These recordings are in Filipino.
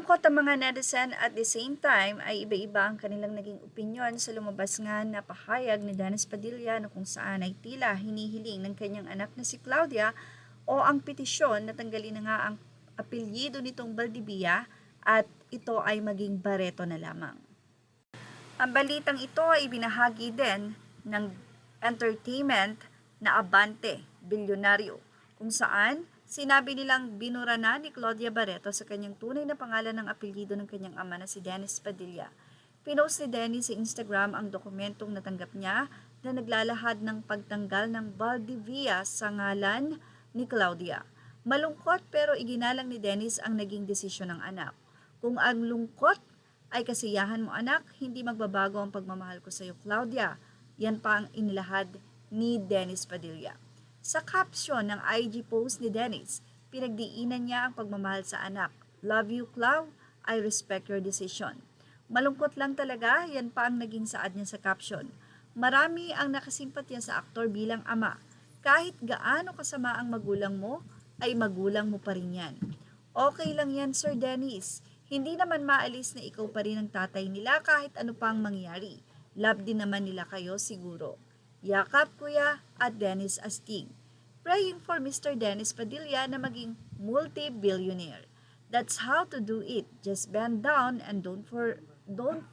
Malungkot ang mga netizen at the same time ay iba-iba ang kanilang naging opinyon sa lumabas nga na pahayag ni Dennis Padilla na kung saan ay tila hinihiling ng kanyang anak na si Claudia o ang petisyon na tanggalin na nga ang apelyido nitong Valdivia at ito ay maging Barreto na lamang. Ang balitang ito ay binahagi din ng entertainment na Abante, bilyonaryo, kung saan sinabi nilang binura na ni Claudia Barreto sa kanyang tunay na pangalan ng apelyido ng kanyang ama na si Dennis Padilla. Pinost ni Dennis sa Instagram ang dokumentong natanggap niya na naglalahad ng pagtanggal ng Valdivia sa ngalan ni Claudia. Malungkot pero iginalang ni Dennis ang naging desisyon ng anak. Kung ang lungkot ay kasiyahan mo anak, hindi magbabago ang pagmamahal ko sa iyo Claudia. Yan pa ang inilahad ni Dennis Padilla. Sa caption ng IG post ni Dennis, pinagdiinan niya ang pagmamahal sa anak. Love you, Clau. I respect your decision. Malungkot lang talaga, yan pa ang naging saad niya sa caption. Marami ang nakasimpatya sa aktor bilang ama. Kahit gaano kasama ang magulang mo, ay magulang mo pa rin yan. Okay lang yan, Sir Dennis. Hindi naman maalis na ikaw pa rin ang tatay nila kahit ano pang mangyari. Love din naman nila kayo siguro. Yakap Kuya at Dennis Astig. Praying for Mr. Dennis Padilla na maging multi-billionaire. That's how to do it. Just bend down and don't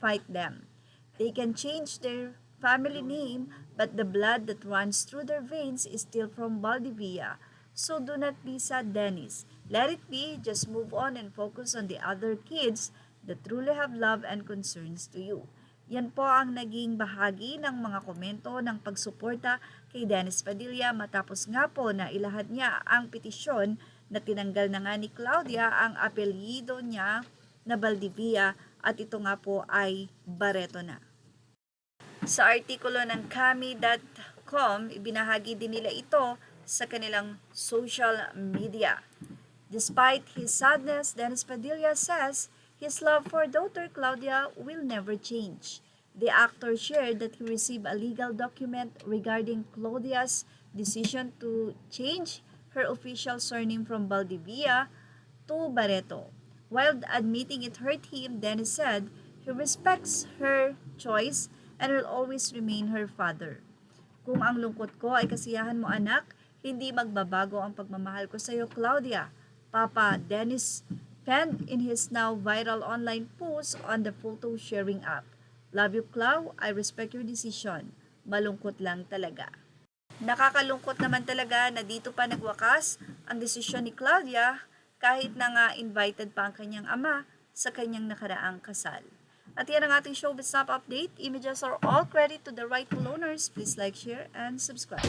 fight them. They can change their family name, but the blood that runs through their veins is still from Valdivia. So do not be sad, Dennis. Let it be. Just move on and focus on the other kids that truly have love and concerns to you. Yan po ang naging bahagi ng mga komento ng pagsuporta kay Dennis Padilla matapos nga po na ilahad niya ang petisyon na tinanggal na nga ni Claudia ang apelyido niya na Valdivia at ito nga po ay Barreto na. Sa artikulo ng kami.com, ibinahagi din nila ito sa kanilang social media. Despite his sadness, Dennis Padilla says his love for daughter Claudia will never change. The actor shared that he received a legal document regarding Claudia's decision to change her official surname from Valdivia to Barreto. While admitting it hurt him, Dennis said he respects her choice and will always remain her father. Kung ang lungkot ko ay kasiyahan mo anak, hindi magbabago ang pagmamahal ko sa iyo Claudia. Papa Dennis penned in his now viral online post on the photo sharing app. Love you, Clau. I respect your decision. Malungkot lang talaga. Nakakalungkot naman talaga na dito pa nagwakas ang desisyon ni Claudia kahit na nga invited pa ang kanyang ama sa kanyang nakaraang kasal. At yan ang ating showbiz top update. Images are all credit to the rightful owners. Please like, share, and subscribe.